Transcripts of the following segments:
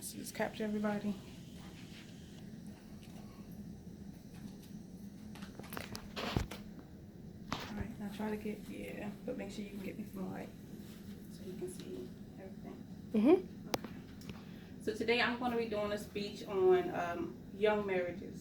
So just capture everybody. Alright, now try to get, but make sure you can get me from light so you can see everything. So today I'm going to be doing a speech on young marriages.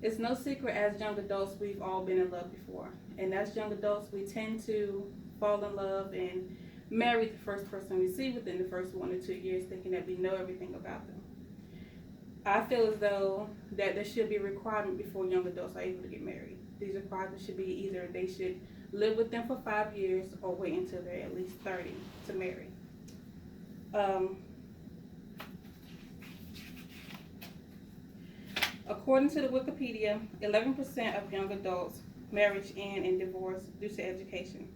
It's no secret as young adults we've all been in love before. And as young adults we tend to fall in love and marry the first person we see within the first 1 or 2 years, thinking that we know everything about them. I feel as though that there should be a requirement before young adults are able to get married. These requirements should be either they should live with them for 5 years or wait until they're at least 30 to marry. According to the Wikipedia, 11% of young adults marriage end in divorce due to education.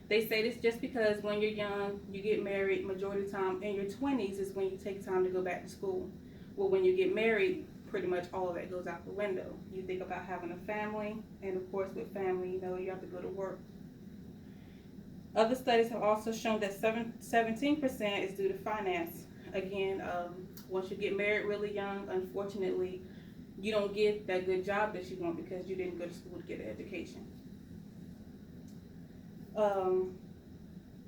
They say this just because when you're young, you get married majority of the time. In your 20s is when you take time to go back to school. Well, when you get married, pretty much all of that goes out the window. You think about having a family, and of course with family, you have to go to work. Other studies have also shown that 17% is due to finance. Again, once you get married really young, unfortunately, you don't get that good job that you want because you didn't go to school to get an education.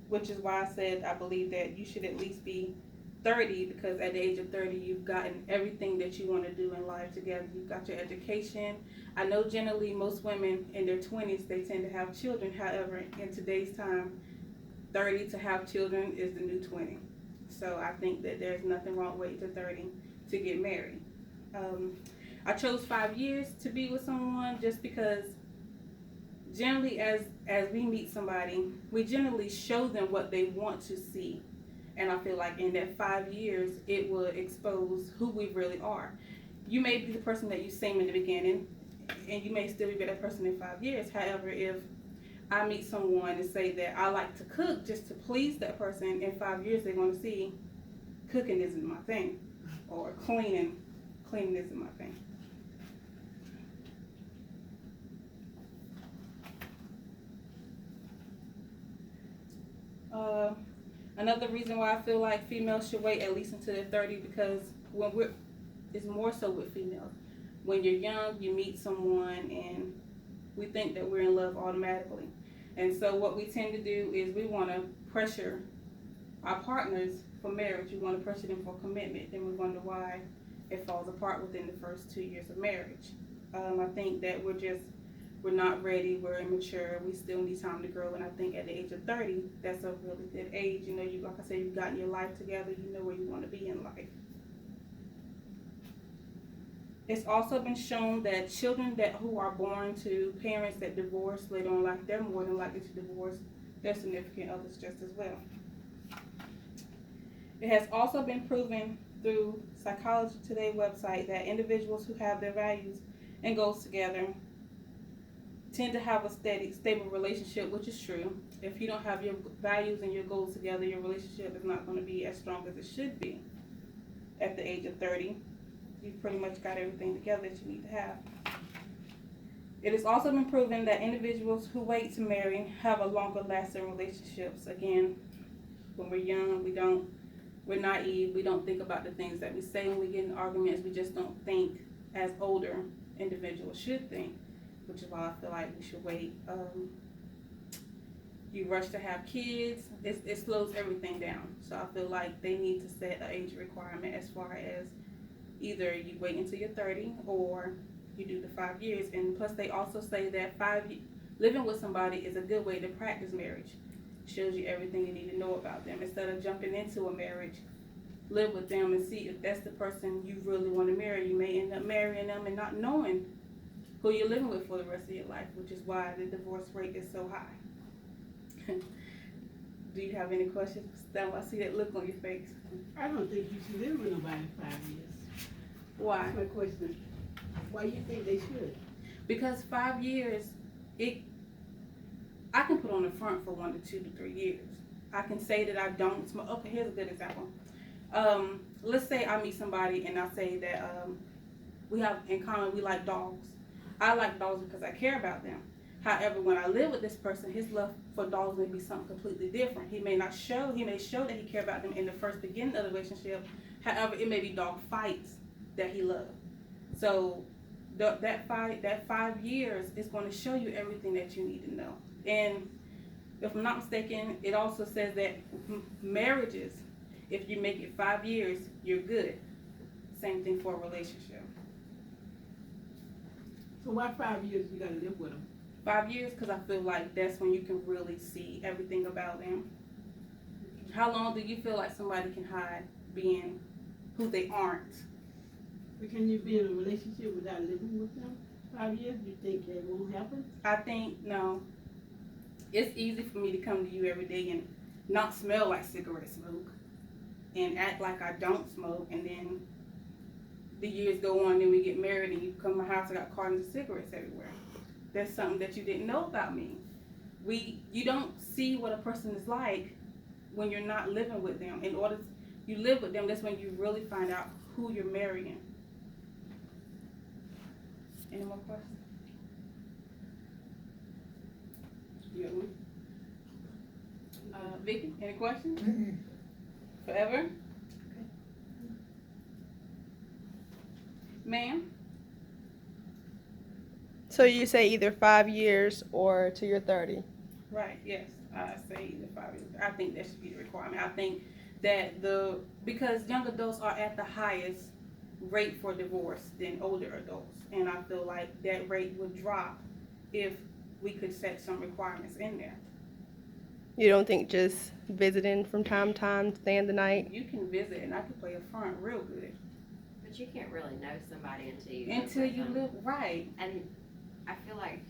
Which is why I said I believe that you should at least be 30, because at the age of 30 you've gotten everything that you want to do in life together. You've got your education. I know generally most women in their 20s they tend to have children. However, in today's time, 30 to have children is the new 20. So I think that there's nothing wrong waiting to 30 to get married. I chose 5 years to be with someone just because generally as we meet somebody, we generally show them what they want to see. And I feel like in that 5 years, it will expose who we really are. You may be the person that you seem in the beginning, and you may still be that person in 5 years. However, if I meet someone and say that I like to cook just to please that person, in 5 years they're going to see cooking isn't my thing, or cleaning isn't my thing. Another reason why I feel like females should wait at least until they're 30, because it's more so with females. When you're young, you meet someone and we think that we're in love automatically. And so what we tend to do is we want to pressure our partners for marriage. We want to pressure them for commitment. Then we wonder why it falls apart within the first 2 years of marriage. I think that we're not ready, we're immature, we still need time to grow, and I think at the age of 30, that's a really good age. Like I said, you've gotten your life together, you know where you want to be in life. It's also been shown that children who are born to parents that divorce later on in life, they're more than likely to divorce their significant others just as well. It has also been proven through Psychology Today website that individuals who have their values and goals together tend to have a stable relationship, which is true. If you don't have your values and your goals together, your relationship is not going to be as strong as it should be. At the age of 30, you've pretty much got everything together that you need to have. It has also been proven that individuals who wait to marry have a longer lasting relationships. Again, when we're young, we're naive, we don't think about the things that we say when we get in arguments. We just don't think as older individuals should think, which is why I feel like we should wait. You rush to have kids, it slows everything down. So I feel like they need to set an age requirement as far as either you wait until you're 30 or you do the 5 years. And plus they also say that living with somebody is a good way to practice marriage. Shows you everything you need to know about them. Instead of jumping into a marriage, live with them and see if that's the person you really want to marry. You may end up marrying them and not knowing who you're living with for the rest of your life, which is why the divorce rate is so high. Do you have any questions? Stella, I see that look on your face. I don't think you should live with nobody 5 years. Why? That's my question. Why you think they should? Because 5 years, I can put on the front for 1 to 2 to 3 years. I can say that I don't smoke. Okay, here's a good example. Let's say I meet somebody and I say that we have in common, we like dogs. I like dogs because I care about them. However, when I live with this person, his love for dogs may be something completely different. He may show that he cares about them in the first beginning of the relationship, However, it may be dog fights that he loves. So that 5 years is going to show you everything that you need to know. And if I'm not mistaken, it also says that marriages, if you make it 5 years, you're good. Same thing for a relationship. So why 5 years you gotta live with them? 5 years, because I feel like that's when you can really see everything about them. How long do you feel like somebody can hide being who they aren't? But can you be in a relationship without living with them? 5 years, you think that won't happen? I think, no. It's easy for me to come to you every day and not smell like cigarette smoke and act like I don't smoke, and then the years go on and we get married and you come to my house, I got cartons of cigarettes everywhere. That's something that you didn't know about me. You don't see what a person is like when you're not living with them. In order you live with them, that's when you really find out who you're marrying. Any more questions? You got one? Vicky, any questions? Forever? Ma'am? So you say either 5 years or till you're 30. Right, yes. I say either 5 years. I think that should be the requirement. I think that because young adults are at the highest rate for divorce than older adults. And I feel like that rate would drop if we could set some requirements in there. You don't think just visiting from time to time, staying the night? You can visit and I can play a front real good. But you can't really know somebody until you Live right. And I feel like,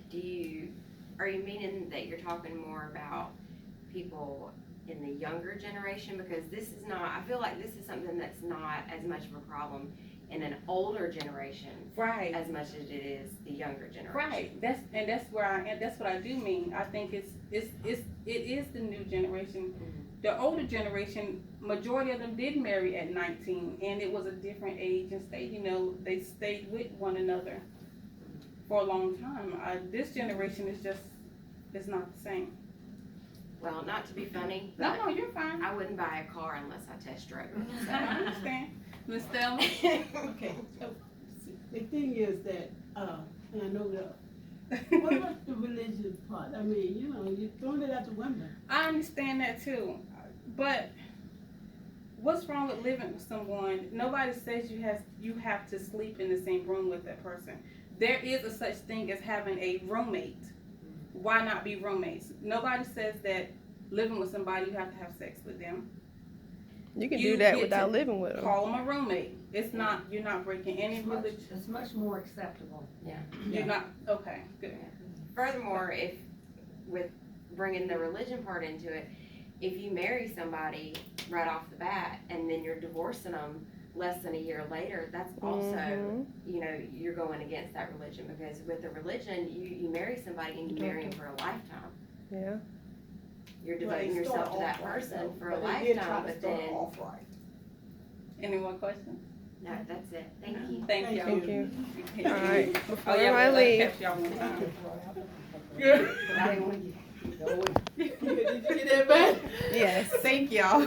are you meaning that you're talking more about people in the younger generation? Because I feel like this is something that's not as much of a problem in an older generation, Right. as much as it is the younger generation. Right. That's where I am. That's what I do mean. I think it is the new generation. Mhm. The older generation, majority of them did marry at 19, and it was a different age, and they stayed with one another for a long time. This generation is not the same. Well, not to be funny, No, but you're fine. I wouldn't buy a car unless I test drove it. I understand. Miss Thelma? Okay, so the thing is that, and I know that, what about the religion part? I mean, you're throwing it out the window. I understand that too, but what's wrong with living with someone? Nobody says you have to sleep in the same room with that person. There is a such thing as having a roommate. Why not be roommates? Nobody says that living with somebody you have to have sex with them. You can You do that get without to living with them. Call them a roommate. You're not breaking any religion. It's much more acceptable. You're not, okay, good. Furthermore, if with bringing the religion part into it, if you marry somebody right off the bat and then you're divorcing them less than a year later, that's also, Mhm. You're going against that religion, because with the religion, you marry somebody and you marry them for a lifetime. Yeah. You're devoting yourself to that person for a lifetime, but then, Any more questions? no, that's it. Thank you. Thank you. Thank you. Thank All right. Oh Before yeah, I we leave, catch y'all one time. Did you get that back? yes. Thank y'all.